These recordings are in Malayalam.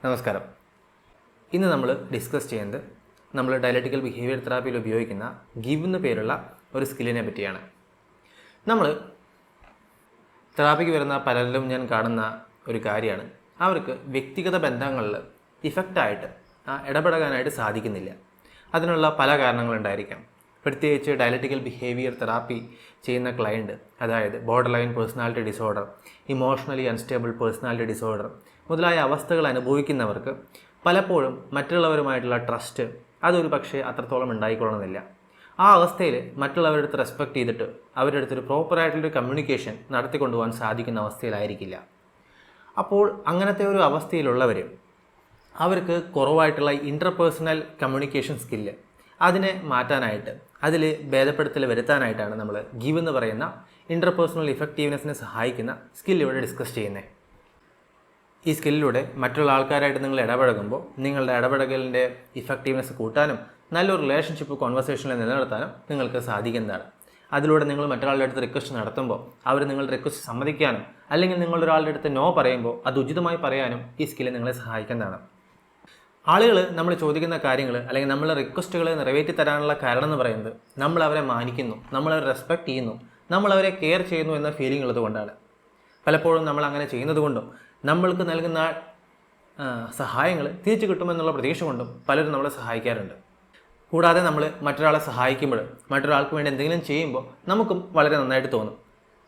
നമസ്കാരം. ഇന്ന് നമ്മൾ ഡിസ്കസ് ചെയ്യുന്നത് നമ്മൾ ഡയലക്റ്റിക്കൽ ബിഹേവിയർ തെറാപ്പിയിൽ ഉപയോഗിക്കുന്ന ഗിവ് എന്ന പേരുള്ള ഒരു സ്കില്ലിനെ പറ്റിയാണ്. നമ്മൾ തെറാപ്പിക്ക് വരുന്ന പലരിലും ഞാൻ കാണുന്ന ഒരു കാര്യമാണ്, അവർക്ക് വ്യക്തിഗത ബന്ധങ്ങളിൽ ഇഫക്റ്റായിട്ട് ഇടപെടാനായിട്ട് സാധിക്കുന്നില്ല. അതിനുള്ള പല കാരണങ്ങളുണ്ടായിരിക്കാം. പ്രത്യേകിച്ച് ഡയലക്റ്റിക്കൽ ബിഹേവിയർ തെറാപ്പി ചെയ്യുന്ന ക്ലയൻറ്റ്, അതായത് border line personality disorder, emotionally unstable personality disorder മുതലായ അവസ്ഥകൾ അനുഭവിക്കുന്നവർക്ക് പലപ്പോഴും മറ്റുള്ളവരുമായിട്ടുള്ള ട്രസ്റ്റ് അതൊരു പക്ഷേ അത്രത്തോളം ഉണ്ടായിക്കൊള്ളണമെന്നില്ല. ആ അവസ്ഥയിൽ മറ്റുള്ളവരുടെ അടുത്ത് റെസ്പെക്റ്റ് ചെയ്തിട്ട് അവരുടെ അടുത്തൊരു പ്രോപ്പറായിട്ടുള്ളൊരു കമ്മ്യൂണിക്കേഷൻ നടത്തിക്കൊണ്ടുപോകാൻ സാധിക്കുന്ന അവസ്ഥയിലായിരിക്കില്ല. അപ്പോൾ അങ്ങനത്തെ ഒരു അവസ്ഥയിലുള്ളവർ അവർക്ക് കുറവായിട്ടുള്ള ഇൻ്റർപേഴ്സണൽ കമ്മ്യൂണിക്കേഷൻ സ്കില്ല് അതിനെ മാറ്റാനായിട്ട്, അതിൽ ഭേദപ്പെടുത്തൽ വരുത്താനായിട്ടാണ് നമ്മൾ ഗിവ് എന്ന് പറയുന്ന ഇൻ്റർപേഴ്സണൽ ഇഫക്റ്റീവ്നെസ്സിനെ സഹായിക്കുന്ന സ്കില്ല് ഇവിടെ ഡിസ്കസ് ചെയ്യുന്നത്. ഈ സ്കില്ലിലൂടെ മറ്റുള്ള ആൾക്കാരായിട്ട് നിങ്ങൾ ഇടപഴകുമ്പോൾ നിങ്ങളുടെ ഇടപെടലിൻ്റെ ഇഫക്റ്റീവ്നെസ് കൂട്ടാനും നല്ലൊരു റിലേഷൻഷിപ്പ് കോൺവെർസേഷനിൽ നിലനിർത്താനും നിങ്ങൾക്ക് സാധിക്കുന്നതാണ്. അതിലൂടെ നിങ്ങൾ മറ്റൊരാളുടെ അടുത്ത് റിക്വസ്റ്റ് നടത്തുമ്പോൾ അവർ നിങ്ങളുടെ റിക്വസ്റ്റ് സമ്മതിക്കാനും, അല്ലെങ്കിൽ നിങ്ങളൊരാളുടെ അടുത്ത് നോ പറയുമ്പോൾ അത് ഉചിതമായി പറയാനും ഈ സ്കില്ല് നിങ്ങളെ സഹായിക്കുന്നതാണ്. ആളുകൾ നമ്മൾ ചോദിക്കുന്ന കാര്യങ്ങൾ അല്ലെങ്കിൽ നമ്മളെ റിക്വസ്റ്റുകൾ നിറവേറ്റി തരാനുള്ള കാരണം എന്ന് പറയുന്നത് നമ്മൾ അവരെ മാനിക്കുന്നു, നമ്മളവരെ റെസ്പെക്റ്റ് ചെയ്യുന്നു, നമ്മളവരെ കെയർ ചെയ്യുന്നു എന്ന ഫീലിംഗ് ഉള്ളതുകൊണ്ടാണ്. പലപ്പോഴും നമ്മൾ അങ്ങനെ ചെയ്യുന്നത് കൊണ്ടും നമ്മൾക്ക് നൽകുന്ന സഹായങ്ങൾ തിരിച്ചു കിട്ടുമെന്നുള്ള പ്രതീക്ഷ കൊണ്ടും പലരും നമ്മളെ സഹായിക്കാറുണ്ട്. കൂടാതെ നമ്മൾ മറ്റൊരാളെ സഹായിക്കുമ്പോൾ, മറ്റൊരാൾക്ക് വേണ്ടി എന്തെങ്കിലും ചെയ്യുമ്പോൾ നമുക്കും വളരെ നന്നായിട്ട് തോന്നും.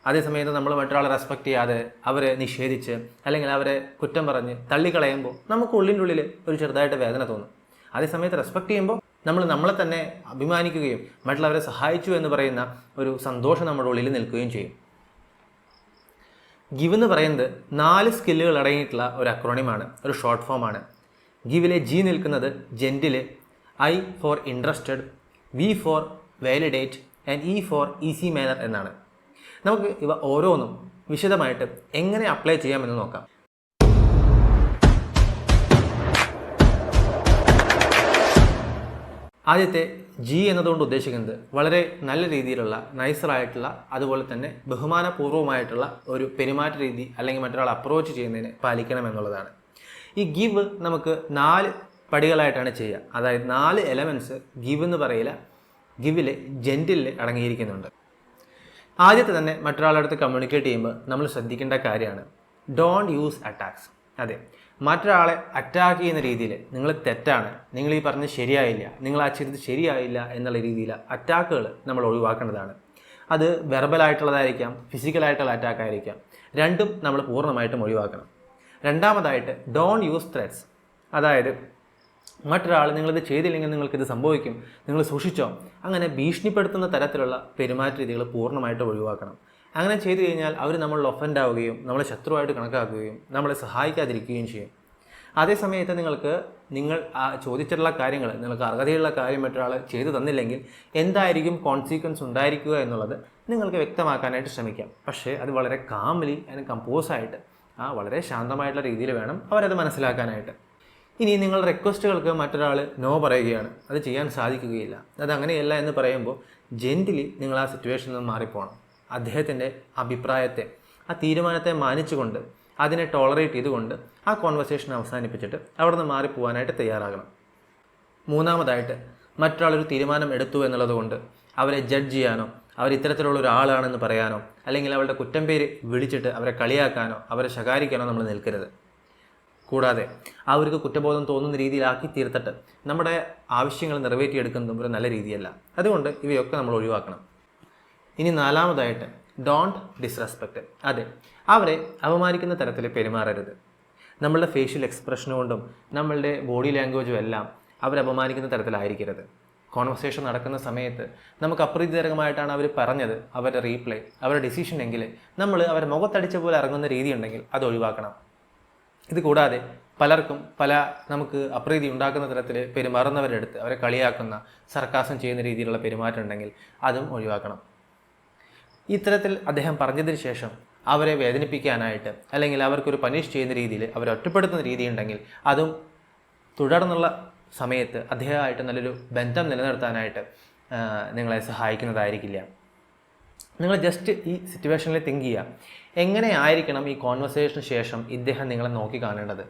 അതേസമയത്ത് നമ്മൾ മറ്റൊരാളെ റെസ്പെക്റ്റ് ചെയ്യാതെ അവരെ നിഷേധിച്ച് അല്ലെങ്കിൽ അവരെ കുറ്റം പറഞ്ഞ് തള്ളിക്കളയുമ്പോൾ നമുക്ക് ഉള്ളിൻ്റെ ഉള്ളിൽ ഒരു ചെറുതായിട്ട് വേദന തോന്നും. അതേസമയത്ത് റെസ്പെക്റ്റ് ചെയ്യുമ്പോൾ നമ്മളെ തന്നെ അഭിമാനിക്കുകയും മറ്റുള്ളവരെ സഹായിച്ചു എന്ന് പറയുന്ന ഒരു സന്തോഷം നമ്മുടെ ഉള്ളിൽ നിൽക്കുകയും ചെയ്യും. ഗിവ് എന്ന് പറയുന്നത് 4 സ്കില്ലുകൾ അടങ്ങിയിട്ടുള്ള ഒരു അക്രോണിമാണ്, ഒരു ഷോർട്ട് ഫോമാണ്. ഗിവിലെ ജി നിൽക്കുന്നത് gentle, I for interested, V for validate and E for easy manner എന്നാണ്. നമുക്ക് ഇവ ഓരോന്നും വിശദമായിട്ട് എങ്ങനെ അപ്ലൈ ചെയ്യാമെന്ന് നോക്കാം. ആദ്യത്തെ ജി എന്നതുകൊണ്ട് ഉദ്ദേശിക്കുന്നത് വളരെ നല്ല രീതിയിലുള്ള നൈസറായിട്ടുള്ള, അതുപോലെ തന്നെ ബഹുമാനപൂർവ്വമായിട്ടുള്ള ഒരു പെരുമാറ്റ രീതി അല്ലെങ്കിൽ മറ്റൊരാൾ അപ്രോച്ച് ചെയ്യുന്നതിന് പാലിക്കണം എന്നുള്ളതാണ്. ഈ ഗിവ് നമുക്ക് 4 പടികളായിട്ടാണ് ചെയ്യുക. അതായത് 4 എലമെൻറ്റ്സ് ഗിവ് എന്ന് പറയില്ല, ഗിവിലെ ജെൻറ്റിൽ അടങ്ങിയിരിക്കുന്നുണ്ട്. ആദ്യത്തെ തന്നെ മറ്റൊരാളുടെ അടുത്ത് കമ്മ്യൂണിക്കേറ്റ് ചെയ്യുമ്പോൾ നമ്മൾ ശ്രദ്ധിക്കേണ്ട കാര്യമാണ് ഡോണ്ട് യൂസ് അറ്റാക്സ്. അതെ, മറ്റൊരാളെ അറ്റാക്ക് ചെയ്യുന്ന രീതിയിൽ നിങ്ങൾ തെറ്റാണ്, നിങ്ങൾ ഈ പറഞ്ഞത് ശരിയായില്ല, നിങ്ങൾ ആ ചെയ്തത് ശരിയായില്ല എന്നുള്ള രീതിയിൽ അറ്റാക്കുകൾ നമ്മൾ ഒഴിവാക്കേണ്ടതാണ്. അത് വെർബലായിട്ടുള്ളതായിരിക്കാം, ഫിസിക്കലായിട്ടുള്ള അറ്റാക്ക് ആയിരിക്കാം, രണ്ടും നമ്മൾ പൂർണ്ണമായിട്ടും ഒഴിവാക്കണം. രണ്ടാമതായിട്ട് ഡോണ്ട് യൂസ് ത്രെറ്റ്സ്. അതായത് മറ്റൊരാൾ നിങ്ങളിത് ചെയ്തില്ലെങ്കിൽ നിങ്ങൾക്കിത് സംഭവിക്കും, നിങ്ങൾ സൂക്ഷിച്ചോ, അങ്ങനെ ഭീഷണിപ്പെടുത്തുന്ന തരത്തിലുള്ള പെരുമാറ്റ രീതികൾ പൂർണ്ണമായിട്ട് ഒഴിവാക്കണം. അങ്ങനെ ചെയ്തു കഴിഞ്ഞാൽ അവർ നമ്മളിൽ ഒഫൻഡ് ആവുകയും നമ്മളെ ശത്രുവായിട്ട് കണക്കാക്കുകയും നമ്മളെ സഹായിക്കാതിരിക്കുകയും ചെയ്യും. അതേസമയത്ത് നിങ്ങൾ ചോദിച്ചിട്ടുള്ള കാര്യങ്ങൾ, നിങ്ങൾക്ക് അർഹതയുള്ള കാര്യം മറ്റൊരാൾ ചെയ്തു തന്നില്ലെങ്കിൽ എന്തായിരിക്കും കോൺസിക്വൻസ് ഉണ്ടായിരിക്കുക എന്നുള്ളത് നിങ്ങൾക്ക് വ്യക്തമാക്കാനായിട്ട് ശ്രമിക്കാം. പക്ഷേ അത് വളരെ കാംലി ആൻഡ് കമ്പോസായിട്ട് വളരെ ശാന്തമായിട്ടുള്ള രീതിയിൽ വേണം അവരത് മനസ്സിലാക്കാനായിട്ട്. ഇനി നിങ്ങൾ റിക്വസ്റ്റുകൾക്ക് മറ്റൊരാൾ നോ പറയുകയാണ്, അത് ചെയ്യാൻ സാധിക്കുകയില്ല, അതങ്ങനെയല്ല എന്ന് പറയുമ്പോൾ ജെൻറ്റിലി നിങ്ങൾ ആ സിറ്റുവേഷനിൽ നിന്ന് മാറിപ്പോകണം. അദ്ദേഹത്തിൻ്റെ അഭിപ്രായത്തെ, ആ തീരുമാനത്തെ മാനിച്ചുകൊണ്ട്, അതിനെ ടോളറേറ്റ് ചെയ്തുകൊണ്ട് ആ കോൺവെർസേഷൻ അവസാനിപ്പിച്ചിട്ട് അവിടെ നിന്ന് മാറിപ്പോകാനായിട്ട് തയ്യാറാകണം. മൂന്നാമതായിട്ട് മറ്റൊരാളൊരു തീരുമാനം എടുത്തു എന്നുള്ളത് കൊണ്ട് അവരെ ജഡ്ജ് ചെയ്യാനോ, അവർ ഇത്തരത്തിലുള്ള ഒരാളാണെന്ന് പറയാനോ, അല്ലെങ്കിൽ അവരുടെ കുറ്റം പേര് വിളിച്ചിട്ട് അവരെ കളിയാക്കാനോ അവരെ ശകാരിക്കാനോ നമ്മൾ നിൽക്കരുത്. കൂടാതെ അവർക്ക് കുറ്റബോധം തോന്നുന്ന രീതിയിലാക്കി തീർത്തിട്ട് നമ്മുടെ ആവശ്യങ്ങൾ നിറവേറ്റിയെടുക്കുന്നതും ഒരു നല്ല രീതിയല്ല. അതുകൊണ്ട് ഇവയൊക്കെ നമ്മൾ ഒഴിവാക്കണം. ഇനി നാലാമതായിട്ട് ഡോണ്ട് ഡിസ്റെസ്പെക്റ്റ്. അതെ, അവരെ അപമാനിക്കുന്ന തരത്തിൽ പെരുമാറരുത്. നമ്മളുടെ ഫേഷ്യൽ എക്സ്പ്രഷൻ കൊണ്ടും നമ്മളുടെ ബോഡി ലാംഗ്വേജും എല്ലാം അവരെ അപമാനിക്കുന്ന തരത്തിലായിരിക്കരുത്. കോൺവെർസേഷൻ നടക്കുന്ന സമയത്ത് നമുക്ക് അപ്രീതികരമായിട്ടാണ് അവർ പറഞ്ഞത്, അവരുടെ റീപ്ലൈ, അവരുടെ ഡിസിഷൻ എങ്കിൽ നമ്മൾ അവരെ മുഖത്തടിച്ച പോലെ ഇറങ്ങുന്ന രീതി ഉണ്ടെങ്കിൽ അത് ഒഴിവാക്കണം. ഇത് കൂടാതെ പലർക്കും നമുക്ക് അപ്രീതി ഉണ്ടാക്കുന്ന തരത്തിൽ പെരുമാറുന്നവരുടെ അടുത്ത് അവരെ കളിയാക്കുന്ന, സർക്കാസം ചെയ്യുന്ന രീതിയിലുള്ള പെരുമാറ്റം ഉണ്ടെങ്കിൽ അതും ഒഴിവാക്കണം. ഇത്തരത്തിൽ അദ്ദേഹം പറഞ്ഞതിന് ശേഷം അവരെ വേദനിപ്പിക്കാനായിട്ട് അല്ലെങ്കിൽ അവർക്കൊരു പനിഷ് ചെയ്യുന്ന രീതിയിൽ അവരെ ഒറ്റപ്പെടുത്തുന്ന രീതി ഉണ്ടെങ്കിൽ അതും തുടർന്നുള്ള സമയത്ത് അദ്ദേഹമായിട്ട് നല്ലൊരു ബന്ധം നിലനിർത്താനായിട്ട് നിങ്ങളെ സഹായിക്കുന്നതായിരിക്കില്ല. നിങ്ങൾ ജസ്റ്റ് ഈ സിറ്റുവേഷനിൽ തിങ്ക് ചെയ്യുക, എങ്ങനെയായിരിക്കണം ഈ കോൺവെർസേഷന് ശേഷം ഇദ്ദേഹം നിങ്ങളെ നോക്കി കാണേണ്ടത്.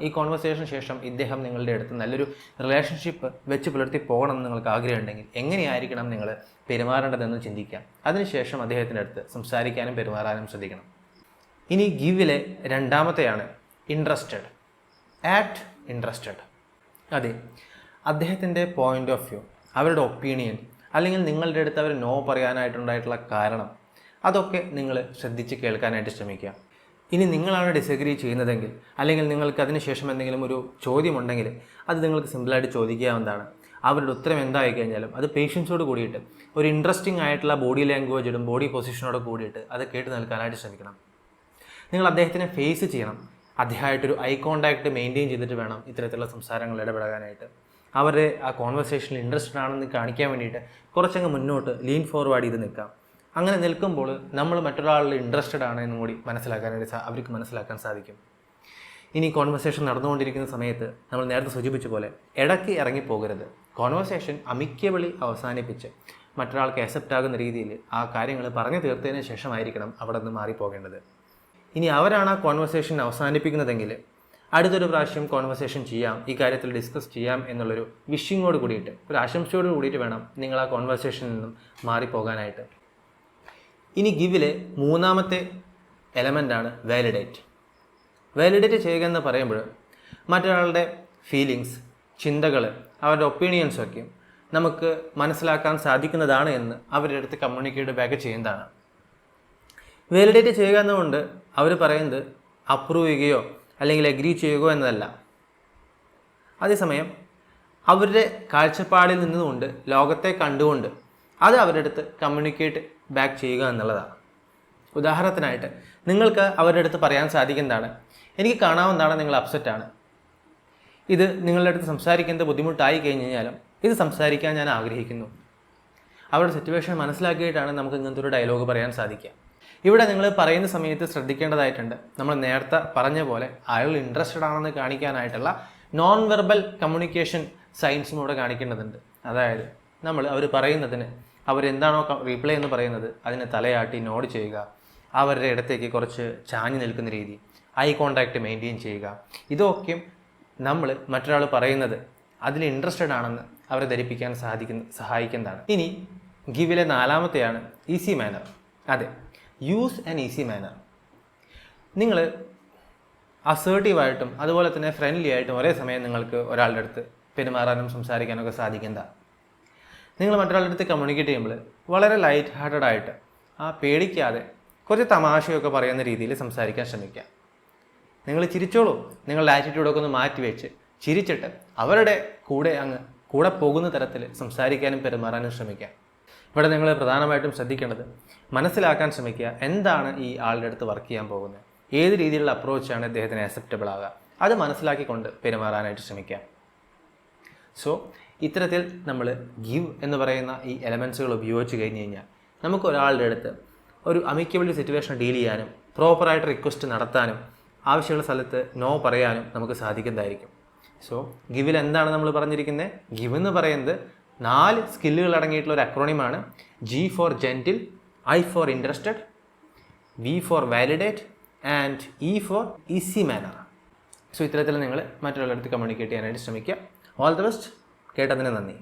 ഈ കോൺവെർസേഷന് ശേഷം ഇദ്ദേഹം നിങ്ങളുടെ അടുത്ത് നല്ലൊരു റിലേഷൻഷിപ്പ് വെച്ച് പുലർത്തി പോകണമെന്ന് നിങ്ങൾക്ക് ആഗ്രഹമുണ്ടെങ്കിൽ എങ്ങനെയായിരിക്കണം നിങ്ങൾ പെരുമാറേണ്ടതെന്ന് ചിന്തിക്കാം. അതിനുശേഷം അദ്ദേഹത്തിൻ്റെ അടുത്ത് സംസാരിക്കാനും പെരുമാറാനും ശ്രദ്ധിക്കണം. ഇനി ഗിവിലെ രണ്ടാമത്തെയാണ് ഇൻട്രസ്റ്റഡ്. Act interested. അതെ, അദ്ദേഹത്തിൻ്റെ പോയിൻ്റ് ഓഫ് വ്യൂ, അവരുടെ ഒപ്പീനിയൻ, അല്ലെങ്കിൽ നിങ്ങളുടെ അടുത്ത് അവർ നോ പറയാനായിട്ടുണ്ടായിട്ടുള്ള കാരണം, അതൊക്കെ നിങ്ങൾ ശ്രദ്ധിച്ച് കേൾക്കാനായിട്ട് ശ്രമിക്കുക. ഇനി നിങ്ങളാണ് ഡിസഗ്രി ചെയ്യുന്നതെങ്കിൽ, അല്ലെങ്കിൽ നിങ്ങൾക്ക് അതിന് ശേഷം എന്തെങ്കിലും ഒരു ചോദ്യമുണ്ടെങ്കിൽ അത് നിങ്ങൾക്ക് സിമ്പിളായിട്ട് ചോദിക്കാവുന്നതാണ്. അവരുടെ ഉത്തരം എന്തായി കഴിഞ്ഞാലും അത് പേഷ്യൻസോട് കൂടിയിട്ട് ഒരു ഇൻട്രസ്റ്റിംഗ് ആയിട്ടുള്ള ബോഡി ലാംഗ്വേജോടും ബോഡി പൊസിഷനോട് കൂടിയിട്ട് അത് കേട്ട് നിൽക്കാനായിട്ട് ശ്രമിക്കണം. നിങ്ങൾ അദ്ദേഹത്തിനെ ഫേസ് ചെയ്യണം. അദ്ദേഹമായിട്ടൊരു ഐ കോണ്ടാക്ട് മെയിൻറ്റെയിൻ ചെയ്തിട്ട് വേണം ഇത്തരത്തിലുള്ള സംസാരങ്ങൾ ഇടപെടാനായിട്ട്. അവരെ ആ കോൺവെർസേഷനിൽ ഇൻട്രസ്റ്റഡ് ആണെന്ന് കാണിക്കാൻ വേണ്ടിയിട്ട് കുറച്ചങ്ങ് മുന്നോട്ട് ലീൻ ഫോർവേഡ് ചെയ്ത് നിൽക്കാം. അങ്ങനെ നിൽക്കുമ്പോൾ നമ്മൾ മറ്റൊരാളിൽ ഇൻട്രസ്റ്റഡ് ആണ് എന്നും കൂടി അവർക്ക് മനസ്സിലാക്കാൻ സാധിക്കും. ഇനി കോൺവെർസേഷൻ നടന്നുകൊണ്ടിരിക്കുന്ന സമയത്ത് നമ്മൾ നേരത്തെ സൂചിപ്പിച്ച പോലെ ഇടയ്ക്ക് ഇറങ്ങിപ്പോകരുത്. കോൺവെർസേഷൻ അമിക്കബിളി അവസാനിപ്പിച്ച് മറ്റൊരാൾക്ക് അക്സെപ്റ്റ് ആകുന്ന രീതിയിൽ ആ കാര്യങ്ങൾ പറഞ്ഞു തീർത്തതിന് ശേഷമായിരിക്കണം അവിടെ നിന്ന് മാറിപ്പോകേണ്ടത്. ഇനി അവരാണ് ആ കോൺവെർസേഷൻ അവസാനിപ്പിക്കുന്നതെങ്കിൽ അടുത്തൊരു പ്രാവശ്യം കോൺവെർസേഷൻ ചെയ്യാം, ഈ കാര്യത്തിൽ ഡിസ്കസ് ചെയ്യാം എന്നുള്ളൊരു വിഷിങ്ങോട് കൂടിയിട്ട്, ഒരു ആശംസയോട് കൂടിയിട്ട് വേണം നിങ്ങൾ ആ കോൺവെർസേഷനിൽ നിന്നും മാറിപ്പോകാനായിട്ട്. ഇനി ഗിവിലെ മൂന്നാമത്തെ എലമെൻ്റാണ് വാലിഡേറ്റ്. വാലിഡേറ്റ് ചെയ്യുക എന്ന് പറയുമ്പോൾ മറ്റൊരാളുടെ ഫീലിങ്സ്, ചിന്തകൾ, അവരുടെ ഒപ്പീനിയൻസൊക്കെ നമുക്ക് മനസ്സിലാക്കാൻ സാധിക്കുന്നതാണ് എന്ന് അവരുടെ അടുത്ത് കമ്മ്യൂണിക്കേറ്റ് ബാക്ക് ചെയ്യുന്നതാണ്. വാലിഡേറ്റ് ചെയ്യുക എന്നുകൊണ്ട് അവർ പറയുന്നത് അപ്രൂവ് ചെയ്യുകയോ അല്ലെങ്കിൽ അഗ്രി ചെയ്യുകയോ എന്നതല്ല. അതേസമയം അവരുടെ കാഴ്ചപ്പാടിൽ നിന്നുകൊണ്ട് ലോകത്തെ കണ്ടുകൊണ്ട് അത് അവരുടെ അടുത്ത് കമ്മ്യൂണിക്കേറ്റ് ബാക്ക് ചെയ്യുക എന്നുള്ളതാണ്. ഉദാഹരണത്തിനായിട്ട് നിങ്ങൾക്ക് അവരുടെ അടുത്ത് പറയാൻ സാധിക്കുന്നതാണ്, എനിക്ക് കാണാവുന്നതാണ് നിങ്ങൾ അപ്സെറ്റാണ്, ഇത് നിങ്ങളുടെ അടുത്ത് സംസാരിക്കുന്നത് ബുദ്ധിമുട്ടായി കഴിഞ്ഞ് കഴിഞ്ഞാലും ഇത് സംസാരിക്കാൻ ഞാൻ ആഗ്രഹിക്കുന്നു. അവരുടെ സിറ്റുവേഷൻ മനസ്സിലാക്കിയിട്ടാണ് നമുക്ക് ഇങ്ങനത്തെ ഒരു ഡയലോഗ് പറയാൻ സാധിക്കുക. ഇവിടെ നിങ്ങൾ പറയുന്ന സമയത്ത് ശ്രദ്ധിക്കേണ്ടതായിട്ടുണ്ട്, നമ്മൾ നേരത്തെ പറഞ്ഞ പോലെ അയാൾ ഇൻട്രസ്റ്റഡ് ആണെന്ന് കാണിക്കാനായിട്ടുള്ള നോൺ വെർബൽ കമ്മ്യൂണിക്കേഷൻ സൈൻസും ഇവിടെ കാണിക്കേണ്ടതുണ്ട്. അതായത് അവർ പറയുന്നതിന് അവരെന്താണോ റീപ്ലൈ എന്ന് പറയുന്നത് അതിനെ തലയാട്ടി നോഡ് ചെയ്യുക, അവരുടെ ഇടത്തേക്ക് കുറച്ച് ചാഞ്ഞു നിൽക്കുന്ന രീതി, ഐ കോണ്ടാക്റ്റ് മെയിൻറ്റെയിൻ ചെയ്യുക, ഇതൊക്കെയും നമ്മൾ മറ്റൊരാൾ പറയുന്നത് അതിൽ ഇൻട്രസ്റ്റഡ് ആണെന്ന് അവരെ ധരിപ്പിക്കാൻ സഹായിക്കുന്നതാണ്. ഇനി ഗിവിലെ നാലാമത്തെയാണ് ഈസി മാനർ. അതെ, യൂസ് ആൻ ഈസി മാനർ. നിങ്ങൾ അസേർട്ടീവായിട്ടും അതുപോലെ തന്നെ ഫ്രണ്ട്ലി ആയിട്ടും ഒരേ സമയം നിങ്ങൾക്ക് ഒരാളുടെ അടുത്ത് പെരുമാറാനും സംസാരിക്കാനൊക്കെ സാധിക്കുന്നതാണ്. നിങ്ങൾ മറ്റൊരാളുടെ അടുത്ത് കമ്മ്യൂണിക്കേറ്റ് ചെയ്യുമ്പോൾ വളരെ ലൈറ്റ് ഹാർട്ടഡായിട്ട് പേടിക്കാതെ കുറച്ച് തമാശയൊക്കെ പറയുന്ന രീതിയിൽ സംസാരിക്കാൻ ശ്രമിക്കുക. നിങ്ങൾ ചിരിച്ചോളൂ, നിങ്ങളുടെ ആറ്റിറ്റ്യൂഡൊക്കെ ഒന്ന് മാറ്റി വെച്ച് ചിരിച്ചിട്ട് അവരുടെ കൂടെ പോകുന്ന തരത്തിൽ സംസാരിക്കാനും പെരുമാറാനും ശ്രമിക്കുക. ഇവിടെ നിങ്ങൾ പ്രധാനമായിട്ടും ശ്രദ്ധിക്കേണ്ടത് മനസ്സിലാക്കാൻ ശ്രമിക്കുക, എന്താണ് ഈ ആളുടെ അടുത്ത് വർക്ക് ചെയ്യാൻ പോകുന്നത്, ഏത് രീതിയിലുള്ള അപ്രോച്ചാണ് അദ്ദേഹത്തിന് അക്സെപ്റ്റബിൾ ആകുക, അത് മനസ്സിലാക്കിക്കൊണ്ട് പെരുമാറാനായിട്ട് ശ്രമിക്കുക. സോ ഇത്തരത്തിൽ നമ്മൾ ഗിവ് എന്ന് പറയുന്ന ഈ എലമെൻസുകൾ ഉപയോഗിച്ച് കഴിഞ്ഞ് കഴിഞ്ഞാൽ നമുക്ക് ഒരാളുടെ അടുത്ത് ഒരു അമിക്കബിൾ സിറ്റുവേഷൻ ഡീൽ ചെയ്യാനും പ്രോപ്പറായിട്ട് റിക്വസ്റ്റ് നടത്താനും ആവശ്യമുള്ള സ്ഥലത്ത് നോ പറയാനും നമുക്ക് സാധിക്കുന്നതായിരിക്കും. സോ ഗിവിൽ എന്താണ് നമ്മൾ പറഞ്ഞിരിക്കുന്നത്? ഗിവ് എന്ന് പറയുന്നത് 4 സ്കില്ലുകൾ അടങ്ങിയിട്ടുള്ള ഒരു അക്രോണിമാണ്. G for gentle, I for interested, V for validate and E for easy manner. So ഇത്തരത്തിൽ നിങ്ങൾ മറ്റൊരാളുടെ അടുത്ത് കമ്മ്യൂണിക്കേറ്റ് ചെയ്യാനായിട്ട് ശ്രമിക്കുക. All the best. കേട്ടതിന് നന്ദി.